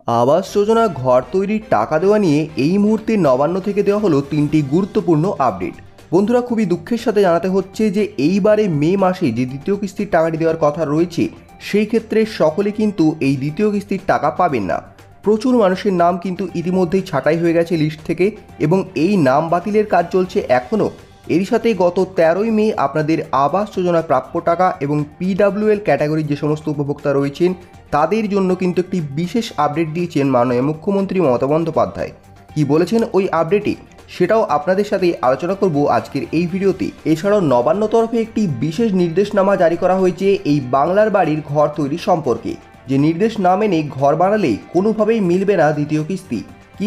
আবাস যোজনা ঘর তৈরির টাকা দেওয়া নিয়ে এই মুহূর্তে নবান্ন থেকে দেওয়া হলো 3টি গুরুত্বপূর্ণ আপডেট। বন্ধুরা, খুবই দুঃখের সাথে জানাতে হচ্ছে যে এইবারে মে মাসে যে দ্বিতীয় কিস্তির টাকাটি দেওয়ার কথা রয়েছে সেই ক্ষেত্রে সকলে কিন্তু এই দ্বিতীয় কিস্তির টাকা পাবেন না। প্রচুর মানুষের নাম কিন্তু ইতিমধ্যেই ছাঁটাই হয়ে গেছে লিস্ট থেকে এবং এই নাম বাতিলের কাজ চলছে এখনও। এর সাথে গত 13ই মে আপনাদের আবাস যোজনা প্রাপ্য টাকা এবং PWL ক্যাটাগরির যে সমস্ত উপভোক্তা রয়েছেন তাদের জন্য কিন্তু একটি বিশেষ আপডেট দিয়েছেন মাননীয় মুখ্যমন্ত্রী মমতা বন্দ্যোপাধ্যায়। কী বলেছেন ওই আপডেটে সেটাও আপনাদের সাথে আলোচনা করব আজকের এই ভিডিওতে। এছাড়াও নবান্ন তরফে একটি বিশেষ নির্দেশনামা জারি করা হয়েছে এই বাংলার বাড়ির ঘর তৈরি সম্পর্কে, যে নির্দেশ না মেনে ঘর বানালে কোনোভাবেই মিলবে না দ্বিতীয় কিস্তি।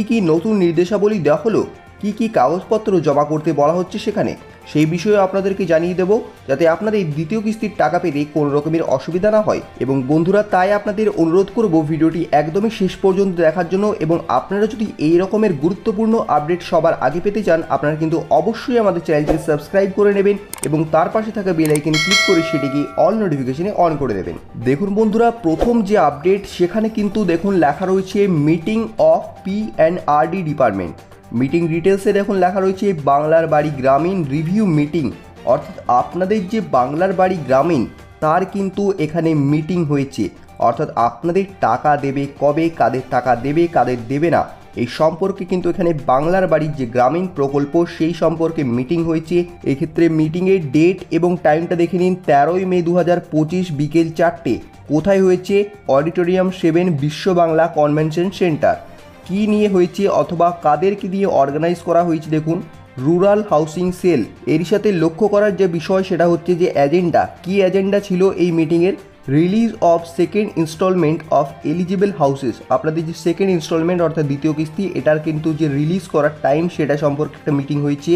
কী নতুন নির্দেশাবলী দেওয়া হলো, কী কাগজপত্র জমা করতে বলা হচ্ছে সেখানে, সেই বিষয়ে আপনাদেরকে জানিয়ে দেব যাতে আপনাদের দ্বিতীয় কিস্তির টাকা পেতে কোনো রকমের অসুবিধা না হয়। এবং বন্ধুরা, তাই আপনাদের অনুরোধ করব ভিডিওটি একদমই শেষ পর্যন্ত দেখার জন্য। এবং আপনারা যদি এই রকমের গুরুত্বপূর্ণ আপডেট সবার আগে পেতে চান আপনারা কিন্তু অবশ্যই আমাদের চ্যানেলটি সাবস্ক্রাইব করে নেবেন এবং তার পাশে থাকা বেল আইকনে ক্লিক করে সেটিকে অল নোটিফিকেশনে অন করে দেবেন। দেখুন বন্ধুরা, প্রথম যে আপডেট সেখানে কিন্তু দেখুন লেখা রয়েছে meeting of PNRD department. Meeting ডিটেলসে দেখুন লেখা রয়েছে বাংলার বাড়ি গ্রামীণ রিভিউ মিটিং, অর্থাৎ আপনাদের যে বাংলার বাড়ি গ্রামীণ তার কিন্তু এখানে মিটিং হয়েছে। অর্থাৎ আপনাদের টাকা দেবে কবে, কাদের টাকা দেবে কাদের দেবে না এই সম্পর্কে কিন্তু এখানে বাংলার বাড়ির যে গ্রামীণ প্রকল্প সেই সম্পর্কে মিটিং হয়েছে। এক্ষেত্রে মিটিংয়ের ডেট এবং টাইমটা দেখে নিন, 13ই মে 2025 বিকেল 4টে। কোথায় হয়েছে? অডিটোরিয়াম 7 বিশ্ব বাংলা কনভেনশন সেন্টার। কী নিয়ে হয়েছে অথবা কাদেরকে দিয়ে অর্গানাইজ করা হয়েছে দেখুন, রুরাল হাউসিং সেল। এর সাথে লক্ষ্য করার যে বিষয় সেটা হচ্ছে যে এজেন্ডা, কি এজেন্ডা ছিল এই মিটিংয়ের? Release of second instalment of eligible houses. আপনাদের যে সেকেন্ড ইনস্টলমেন্ট অর্থাৎ দ্বিতীয় কিস্তি এটার কিন্তু যে রিলিজ করার টাইম সেটা সম্পর্কে একটা মিটিং হয়েছে।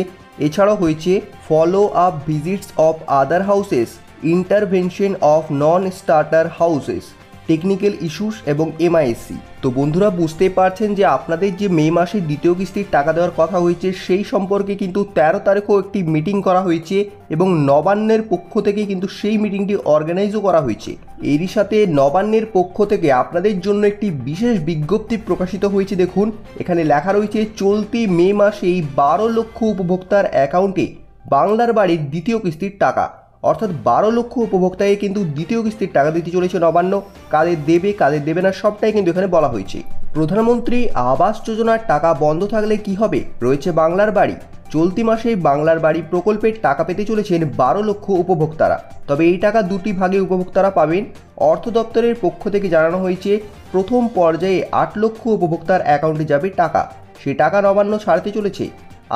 এছাড়াও হয়েছে follow up visits of other houses, intervention of non starter houses, technical issues এবং MISC। তো বন্ধুরা, বুঝতে পারছেন যে আপনাদের যে মে মাসে দ্বিতীয় কিস্তির টাকা দেওয়ার কথা হয়েছে সেই সম্পর্কে কিন্তু 13 তারিখেও একটি মিটিং করা হয়েছে এবং নবান্নের পক্ষ থেকে কিন্তু সেই মিটিংটি অর্গানাইজও করা হয়েছে। এরই সাথে নবান্নের পক্ষ থেকে আপনাদের জন্য একটি বিশেষ বিজ্ঞপ্তি প্রকাশিত হয়েছে। দেখুন এখানে লেখা রয়েছে চলতি মে মাসেই 12 লক্ষ উপভোক্তার অ্যাকাউন্টে বাংলার বাড়ির দ্বিতীয় কিস্তির টাকা, অর্থাৎ 12 লক্ষ উপভোক্তাকে কিন্তু দ্বিতীয় কিস্তির টাকা দিতে চলেছে নবান্ন। কাদের দেবে কাদের দেবে না সবটাই কিন্তু এখানে বলা হয়েছে। প্রধানমন্ত্রী আবাস যোজনার টাকা বন্ধ থাকলে কি হবে রয়েছে বাংলার বাড়ি। চলতি মাসে বাংলার বাড়ি প্রকল্পের টাকা পেতে চলেছেন 12 লক্ষ উপভোক্তারা। তবে এই টাকা দুটি ভাগে উপভোক্তারা পাবেন। অর্থ দপ্তরের পক্ষ থেকে জানানো হয়েছে প্রথম পর্যায়ে 8 লক্ষ উপভোক্তার অ্যাকাউন্টে যাবে টাকা। সে টাকা নবান্ন ছাড়তে চলেছে।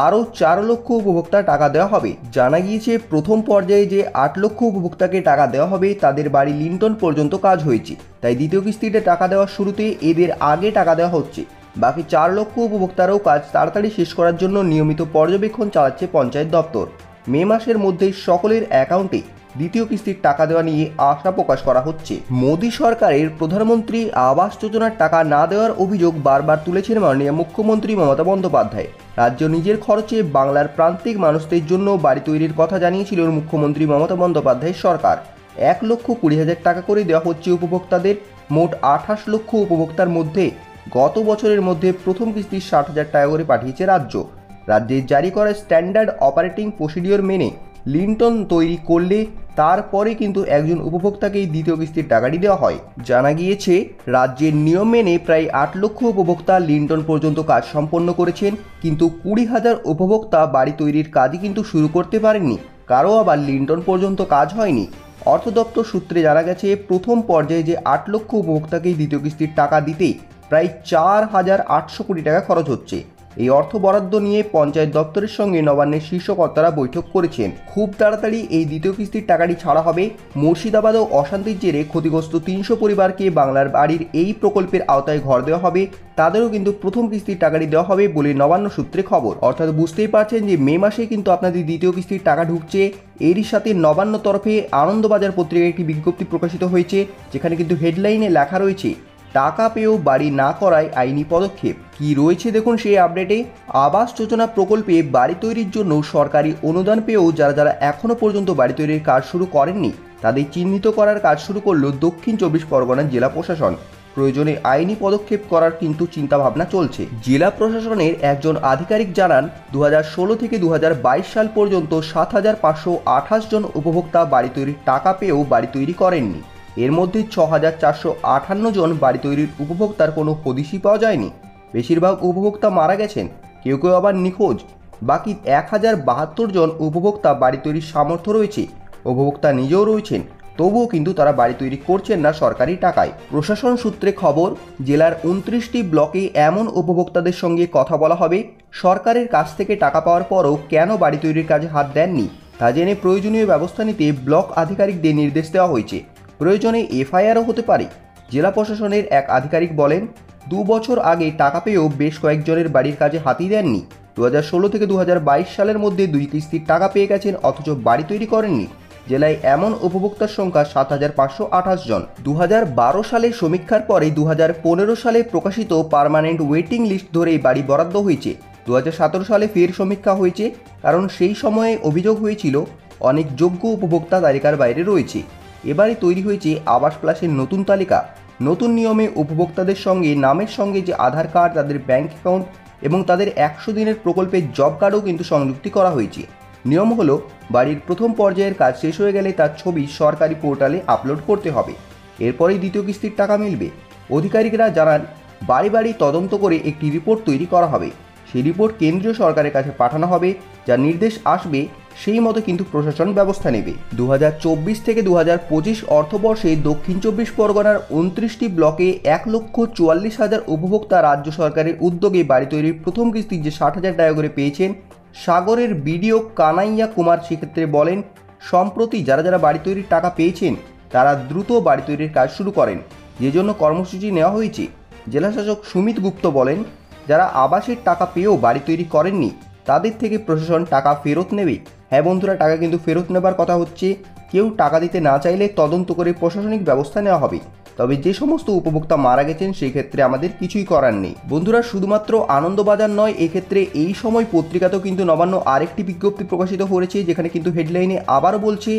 আরও 4 লক্ষ উপভোক্তা টাকা দেওয়া হবে। জানা গিয়েছে প্রথম পর্যায়ে যে 8 লক্ষ উপভোক্তাকে টাকা দেওয়া হবে তাদের বাড়ি লিন্টন পর্যন্ত কাজ হয়েছে, তাই দ্বিতীয় কিস্তিতে টাকা দেওয়ার শুরুতে এদের আগে টাকা দেওয়া হচ্ছে। বাকি 4 লক্ষ উপভোক্তারাও কাজ তাড়াতাড়ি শেষ করার জন্য নিয়মিত পর্যবেক্ষণ চালাচ্ছে পঞ্চায়েত দপ্তর। মে মাসের মধ্যে সকলের অ্যাকাউন্টে দ্বিতীয় কিস্তির টাকা দেওয়া নিয়ে আশা প্রকাশ করা হচ্ছে। মোদী সরকারের প্রধানমন্ত্রী আবাস যোজনার টাকা না দেওয়ার অভিযোগ বারবার তুলেছেন মাননীয় মুখ্যমন্ত্রী মমতা বন্দ্যোপাধ্যায়। রাজ্য নিজের খরচে বাংলার প্রান্তিক মানুষদের জন্য বাড়ি তৈরির কথা জানিয়েছিল মুখ্যমন্ত্রী মমতা বন্দ্যোপাধ্যায়ের সরকার। 1,20,000 টাকা করে দেওয়া হচ্ছে উপভোক্তাদের। মোট 28 লক্ষ উপভোক্তার মধ্যে গত বছরের মধ্যে প্রথম কিস্তি 60,000 টাকা করে পাঠিয়েছে রাজ্য। রাজ্যের জারি করা স্ট্যান্ডার্ড অপারেটিং প্রসিডিওর মেনে লিন্টন তৈরি করলে তারপরে কিন্তু একজন উপভোক্তাকেই দ্বিতীয় কিস্তির টাকাটি দেওয়া হয়। জানা গিয়েছে রাজ্যের নিয়ম মেনে প্রায় 8 লক্ষ উপভোক্তা লিন্টন পর্যন্ত কাজ সম্পন্ন করেছেন, কিন্তু 20,000 উপভোক্তা বাড়ি তৈরির কাজই কিন্তু শুরু করতে পারেননি, কারো আবার লিন্টন পর্যন্ত কাজ হয়নি। অর্থ দপ্তর সূত্রে জানা গেছে প্রথম পর্যায়ে যে 8 লক্ষ উপভোক্তাকেই দ্বিতীয় কিস্তির টাকা দিতে প্রায় 4,800 কোটি টাকা খরচ হচ্ছে। এই অর্থ বরাদ্দ নিয়ে পঞ্চায়েত দপ্তরের সঙ্গে নবান্নের শীর্ষ কর্তারা বৈঠক করেছেন। খুব তাড়াতাড়ি এই দ্বিতীয় কিস্তির টাকাটি ছাড়া হবে। মুর্শিদাবাদেও অশান্তির জেরে ক্ষতিগ্রস্ত 300 পরিবারকে বাংলার বাড়ির এই প্রকল্পের আওতায় ঘর দেওয়া হবে। তাদেরও কিন্তু প্রথম কিস্তির টাকাটি দেওয়া হবে বলে নবান্ন সূত্রে খবর। অর্থাৎ বুঝতেই পারছেন যে মে মাসে কিন্তু আপনাদের দ্বিতীয় কিস্তির টাকা ঢুকছে। এরই সাথে নবান্ন তরফে আনন্দবাজার পত্রিকায় একটি বিজ্ঞপ্তি প্রকাশিত হয়েছে, যেখানে কিন্তু হেডলাইনে লেখা রয়েছে টাকা পেয়েও বাড়ি না করায় আইনি পদক্ষেপ। কি রয়েছে দেখুন সেই আপডেটে। আবাস যোজনা প্রকল্পে বাড়ি তৈরির জন্য সরকারি অনুদান পেয়েও যারা এখনও পর্যন্ত বাড়ি তৈরির কাজ শুরু করেননি তাদের চিহ্নিত করার কাজ শুরু করল দক্ষিণ 24 পরগনা জেলা প্রশাসন। প্রয়োজনে আইনি পদক্ষেপ করার কিন্তু চিন্তাভাবনা চলছে। জেলা প্রশাসনের একজন আধিকারিক জানান 2016 থেকে 2022 সাল পর্যন্ত 7,528 জন উপভোক্তা বাড়ি তৈরির টাকা পেয়েও বাড়ি তৈরি করেননি। এর মধ্যে 6,458 জন বাড়ি তৈরির উপভোক্তার কোনো হদিশই পাওয়া যায়নি। বেশিরভাগ উপভোক্তা মারা গেছেন, কেউ কেউ আবার নিখোঁজ। বাকি 1,072 জন উপভোক্তা বাড়ি তৈরির সামর্থ্য রয়েছে, উপভোক্তা নিজেও রয়েছেন, তবুও কিন্তু তারা বাড়ি তৈরি করছেন না সরকারি টাকায়। প্রশাসন সূত্রে খবর, জেলার 29টি ব্লকে এমন উপভোক্তাদের সঙ্গে কথা বলা হবে সরকারের কাছ থেকে টাকা পাওয়ার পরও কেন বাড়ি তৈরির কাজে হাত দেননি তা জেনে প্রয়োজনীয় ব্যবস্থা নিতে ব্লক আধিকারিকদের নির্দেশ দেওয়া হয়েছে। প্রয়োজনে এফআইআরও হতে পারে। জেলা প্রশাসনের এক আধিকারিক বলেন, 2 বছর আগে টাকা পেয়েও বেশ কয়েকজনের বাড়ির কাজে হাতই দেননি। 2016 থেকে 2022 সালের মধ্যে 2 কিস্তির টাকা পেয়ে গেছেন, অথচ বাড়ি তৈরি করেননি। জেলায় এমন উপভোক্তার সংখ্যা 7,528 জন। 2012 সালে সমীক্ষার পরে 2015 সালে প্রকাশিত পার্মানেন্ট ওয়েটিং লিস্ট ধরেই বাড়ি বরাদ্দ হয়েছে। 2017 সালে ফের সমীক্ষা হয়েছে, কারণ সেই সময়ে অভিযোগ হয়েছিল অনেক যোগ্য উপভোক্তা তালিকার বাইরে রয়েছে। এবারে তৈরি হয়েছে আবাস প্লাসের নতুন তালিকা। নতুন নিয়মে উপভোক্তাদের সঙ্গে নামের সঙ্গে যে আধার কার্ড, তাদের ব্যাংক অ্যাকাউন্ট এবং তাদের 100 দিনের প্রকল্পের জব কার্ডও কিন্তু সংযুক্তি করা হয়েছে। নিয়ম হলো, বাড়ির প্রথম পর্যায়ের কাজ শেষ হয়ে গেলে তার ছবি সরকারি পোর্টালে আপলোড করতে হবে, এরপরেই দ্বিতীয় কিস্তির টাকা মিলবে। আধিকারিকরা জানান, বাড়ি বাড়ি তদন্ত করে একটি রিপোর্ট তৈরি করা হবে। সেই রিপোর্ট কেন্দ্রীয় সরকারের কাছে পাঠানো হবে, যার নির্দেশ আসবে সেই মতো কিন্তু প্রশাসন ব্যবস্থা নেবে। 2024 থেকে 2025 অর্থবর্ষে দক্ষিণ 24 পরগনার 29টি ব্লকে 1,44,000 উপভোক্তা রাজ্য সরকারের উদ্যোগে বাড়ি তৈরির প্রথম কিস্তি যে 60,000 টাকা করে পেয়েছেন। সাগরের বিডিও কানাইয়া কুমার সেক্ষেত্রে বলেন, সম্প্রতি যারা যারা বাড়ি তৈরির টাকা পেয়েছেন তারা দ্রুত বাড়ি তৈরির কাজ শুরু করেন, যে জন্য কর্মসূচি নেওয়া হয়েছে। জেলাশাসক সুমিত গুপ্ত বলেন, যারা আবাসের টাকা পেয়েও বাড়ি তৈরি করেননি তাদের থেকে প্রশাসন টাকা ফেরত নেবে। হ্যাঁ বন্ধুরা, টাকা কিন্তু ফেরত নেবার কথা হচ্ছে। কেউ টাকা দিতে না চাইলে তদন্ত করে প্রশাসনিক ব্যবস্থা নেওয়া হবে। তবে যে সমস্ত উপভোক্তা মারা গেছেন সেই ক্ষেত্রে আমাদের কিছুই করার নেই। বন্ধুরা, শুধুমাত্র আনন্দবাজার নয়, এক্ষেত্রে এই সময় পত্রিকাতেও কিন্তু নবান্ন আরেকটি বিজ্ঞপ্তি প্রকাশিত হয়েছে, যেখানে কিন্তু হেডলাইনে আবার বলছে,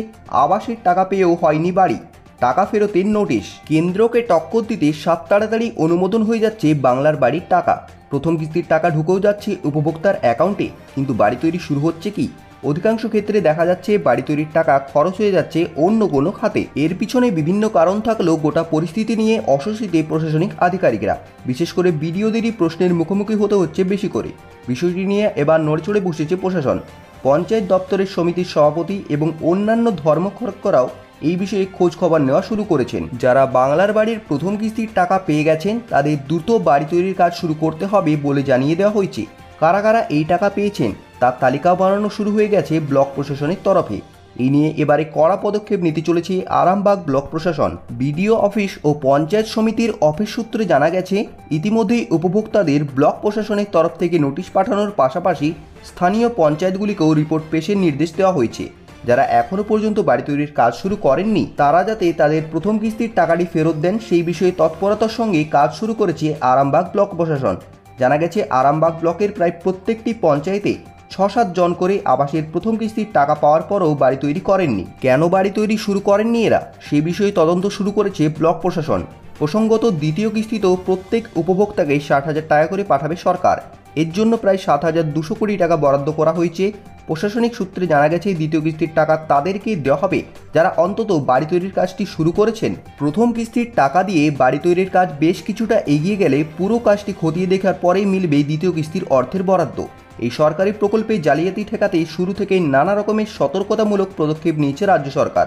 আবাসের টাকা পেয়েও হয়নি বাড়ি, টাকা ফেরতের নোটিশ। কেন্দ্রকে টক্কর দিতে সাত তাড়াতাড়ি অনুমোদন হয়ে যাচ্ছে বাংলার বাড়ির টাকা। প্রথম কিস্তির টাকা ঢুকেও যাচ্ছে উপভোক্তার অ্যাকাউন্টে, কিন্তু বাড়ি তৈরি শুরু হচ্ছে কি? অধিকাংশ ক্ষেত্রে দেখা যাচ্ছে বাড়ি তৈরির টাকা খরচ হয়ে যাচ্ছে অন্য কোনো খাতে। এর পিছনে বিভিন্ন কারণ থাকলেও গোটা পরিস্থিতি নিয়ে অস্বস্তিতে প্রশাসনিক আধিকারিকরা। বিশেষ করে বিডিওদেরই প্রশ্নের মুখোমুখি হতে হচ্ছে বেশি করে। বিষয়টি নিয়ে এবার নড়েচড়ে বসেছে প্রশাসন। পঞ্চায়েত দপ্তরের সমিতির সভাপতি এবং অন্যান্য ধর্মঘটকরাও এই বিষয়ে খোঁজ খবর নেওয়া শুরু করেছেন। যারা বাংলার বাড়ির প্রথম কিস্তির টাকা পেয়ে গেছেন তাদের দ্রুত বাড়ি তৈরির কাজ শুরু করতে হবে বলে জানিয়ে দেওয়া হয়েছে। কারা কারা এই টাকা পেয়েছেন তার তালিকা বানানো শুরু হয়ে গেছে ব্লক প্রশাসনের তরফে। এই নিয়ে এবারে কড়া পদক্ষেপ নিতে চলেছে আরামবাগ ব্লক প্রশাসন। বিডিও অফিস ও পঞ্চায়েত সমিতির অফিস সূত্রে জানা গেছে, ইতিমধ্যেই উপভোক্তাদের ব্লক প্রশাসনের তরফ থেকে নোটিশ পাঠানোর পাশাপাশি স্থানীয় পঞ্চায়েতগুলিকেও রিপোর্ট পেশের নির্দেশ দেওয়া হয়েছে। যারা এখনও পর্যন্ত বাড়ি তৈরির কাজ শুরু করেননি তারা যাতে তাদের প্রথম কিস্তির টাকাটি ফেরত দেন সেই বিষয়ে তৎপরতার সঙ্গে কাজ শুরু করেছে আরামবাগ ব্লক প্রশাসন। জানা গেছে, আরামবাগ ব্লকের প্রায় প্রত্যেকটি পঞ্চায়েতে 6-7 জন করে আবাসের প্রথম কিস্তির টাকা পাওয়ার পরও বাড়ি তৈরি করেননি। কেন বাড়ি তৈরি শুরু করেননি এরা, সে বিষয়ে তদন্ত শুরু করেছে ব্লক প্রশাসন। প্রসঙ্গত, দ্বিতীয় কিস্তিতেও প্রত্যেক উপভোক্তাকে 60,000 টাকা করে পাঠাবে সরকার। এর জন্য প্রায় 7,200 কোটি টাকা বরাদ্দ করা হয়েছে। প্রশাসনিক সূত্রে জানা গেছে, দ্বিতীয় কিস্তির টাকা তাদেরকেই দেওয়া হবে যারা অন্তত বাড়ি তৈরির কাজটি শুরু করেছেন। প্রথম কিস্তির টাকা দিয়ে বাড়ি তৈরির কাজ বেশ কিছুটা এগিয়ে গেলে পুরো কাজটি খতিয়ে দেখার পরেই মিলবে দ্বিতীয় কিস্তির অর্থের বরাদ্দ। এই সরকারি প্রকল্পে জালিয়াতি ঠেকাতে শুরু থেকেই নানা রকমের সতর্কতামূলক পদক্ষেপ নিয়েছে রাজ্য সরকার।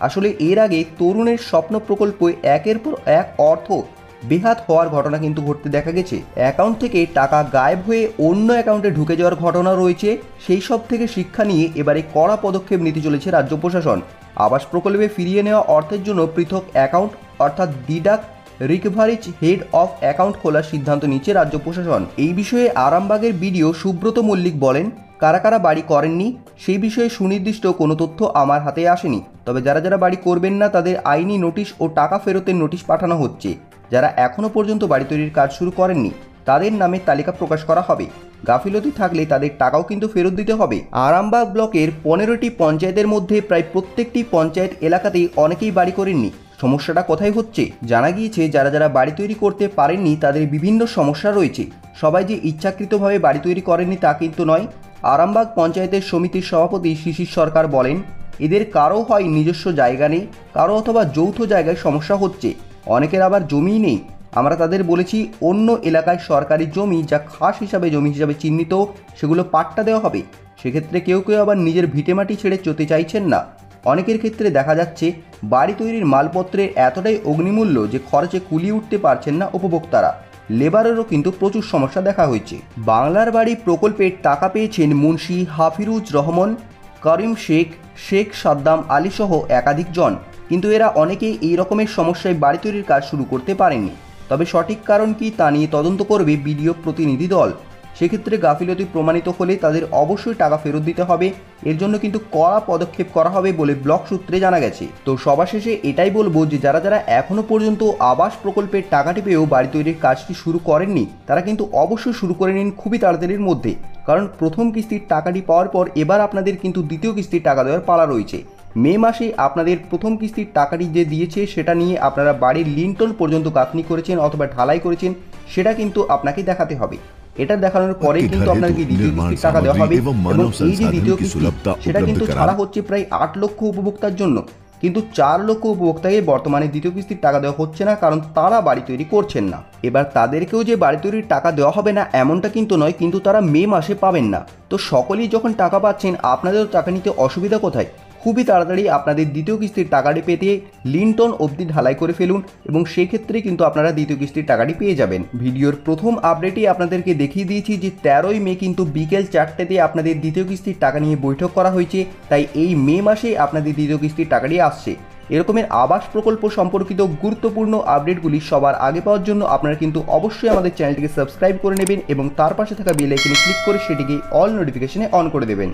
আসলে এর আগে তরুণের স্বপ্ন প্রকল্পে একের পর এক অর্থ বেহাত হওয়ার ঘটনা কিন্তু ঘটতে দেখা গেছে। অ্যাকাউন্ট থেকে টাকা গায়েব হয়ে অন্য অ্যাকাউন্টে ঢুকে যাওয়ার ঘটনা রয়েছে। সেই সব থেকে শিক্ষা নিয়ে এবারে কড়া পদক্ষেপ নিতে চলেছে রাজ্য প্রশাসন। আবাস প্রকল্পে ফিরিয়ে নেওয়া অর্থের জন্য পৃথক অ্যাকাউন্ট অর্থাৎ deduct recoveries head of account খোলার সিদ্ধান্ত নিচ্ছে রাজ্য প্রশাসন। এই বিষয়ে আরামবাগের বিডিও সুব্রত মল্লিক বলেন, কারা কারা বাড়ি করেননি সেই বিষয়ে সুনির্দিষ্ট কোনো তথ্য আমার হাতে আসেনি। তবে যারা যারা বাড়ি করবেন না তাদের আইনি নোটিশ ও টাকা ফেরতের নোটিশ পাঠানো হচ্ছে। যারা এখনও পর্যন্ত বাড়ি তৈরির কাজ শুরু করেননি তাদের নামের তালিকা প্রকাশ করা হবে। গাফিলতি থাকলে তাদের টাকাও কিন্তু ফেরত দিতে হবে। আরামবাগ ব্লকের 15টি পঞ্চায়েতের মধ্যে প্রায় প্রত্যেকটি পঞ্চায়েত এলাকাতেই অনেকেই বাড়ি করেননি। সমস্যাটা কোথায় হচ্ছে? জানা গিয়েছে যারা যারা বাড়ি তৈরি করতে পারেননি তাদের বিভিন্ন সমস্যা রয়েছে। সবাই যে ইচ্ছাকৃতভাবে বাড়ি তৈরি করেননি তা কিন্তু নয়। আরামবাগ পঞ্চায়েতের সমিতির সভাপতি শিশির সরকার বলেন, এদের কারো হয় নিজস্ব জায়গা নেই, কারো অথবা যৌথ জায়গায় সমস্যা হচ্ছে, অনেকের আবার জমিই নেই। আমরা তাদের বলেছি অন্য এলাকায় সরকারি জমি যা খাস জমি হিসাবে চিহ্নিত সেগুলো পাট্টা দেওয়া হবে। সেক্ষেত্রে কেউ কেউ আবার নিজের ভিটেমাটি ছেড়ে চলতে চাইছেন না। অনেকের ক্ষেত্রে দেখা যাচ্ছে বাড়ি তৈরির মালপত্রের এতটাই অগ্নিমূল্য যে খরচে কুলিয়ে উঠতে পারছেন না উপভোক্তারা। লেবারেরও কিন্তু প্রচুর সমস্যা দেখা হয়েছে। বাংলার বাড়ি প্রকল্পের টাকা পেয়েছেন মুন্সি হাফিরুজ রহমান, করিম শেখ, শেখ সাদ্দাম আলী সহ একাধিক জন, কিন্তু এরা অনেকেই এই রকমের সমস্যায় বাড়ি তৈরির কাজ শুরু করতে পারেননি। তবে সঠিক কারণ কি তা নিয়ে তদন্ত করবে বিডিও প্রতিনিধি দল। সেক্ষেত্রে গাফিলতি প্রমাণিত হলে তাদের অবশ্যই টাকা ফেরত দিতে হবে। এর জন্য কিন্তু কড়া পদক্ষেপ করা হবে বলে ব্লক সূত্রে জানা গেছে। তো সবার শেষে এটাই বলবো যে যারা যারা এখনও পর্যন্ত আবাস প্রকল্পের টাকাটি পেয়েও বাড়ি তৈরির কাজটি শুরু করেননি তারা কিন্তু অবশ্যই শুরু করে নিন খুবই তাড়াতাড়ির মধ্যে, কারণ প্রথম কিস্তির টাকাটি পাওয়ার পর এবার আপনাদের কিন্তু দ্বিতীয় কিস্তির টাকা দেওয়ার পালা রয়েছে। মে মাসে আপনাদের প্রথম কিস্তির টাকাটি যে দিয়েছে সেটা নিয়ে আপনারা বাড়ির লিন্টন পর্যন্ত গাঁথনি করেছেন অথবা ঢালাই করেছেন সেটা কিন্তু আপনাকে দেখাতে হবে। এটা দেখানোর পরেই কিন্তু আপনাকে দ্বিতীয় কিস্তির টাকা দেওয়া হবে। এবং এই যে দ্বিতীয় কিস্তি সেটা কিন্তু ছাড়া হচ্ছে প্রায় 8 লক্ষ উপভোক্তার জন্য, কিন্তু 4 লক্ষ উপভোক্তাকে বর্তমানে দ্বিতীয় কিস্তির টাকা দেওয়া হচ্ছে না, কারণ তারা বাড়ি তৈরি করছেন না। এবার তাদেরকেও যে বাড়ি তৈরির টাকা দেওয়া হবে না এমনটা কিন্তু নয়, কিন্তু তারা মে মাসে পাবেন না। তো সকলেই যখন টাকা পাচ্ছেন আপনাদেরও টাকা নিতে অসুবিধা কোথায়? খুবই তাড়াতাড়ি আপনাদের দ্বিতীয় কিস্তির টাকাটি পেতে লিন্টন অবধি ঢালাই করে ফেলুন এবং সেই ক্ষেত্রে কিন্তু আপনারা দ্বিতীয় কিস্তির টাকাটি পেয়ে যাবেন। ভিডিওর প্রথম আপডেটই আপনাদেরকে দেখিয়ে দিয়েছি যে 13ই মে কিন্তু বিকেল 4টেতে আপনাদের দ্বিতীয় কিস্তির টাকা নিয়ে বৈঠক করা হয়েছে, তাই এই মে মাসে আপনাদের দ্বিতীয় কিস্তির টাকাটি আসছে। এরকমের আবাস প্রকল্প সম্পর্কিত গুরুত্বপূর্ণ আপডেটগুলি সবার আগে পাওয়ার জন্য আপনারা কিন্তু অবশ্যই আমাদের চ্যানেলটিকে সাবস্ক্রাইব করে নেবেন এবং তার পাশে থাকা বেল আইকনে ক্লিক করে সেটিকে অল নোটিফিকেশনে অন করে দেবেন।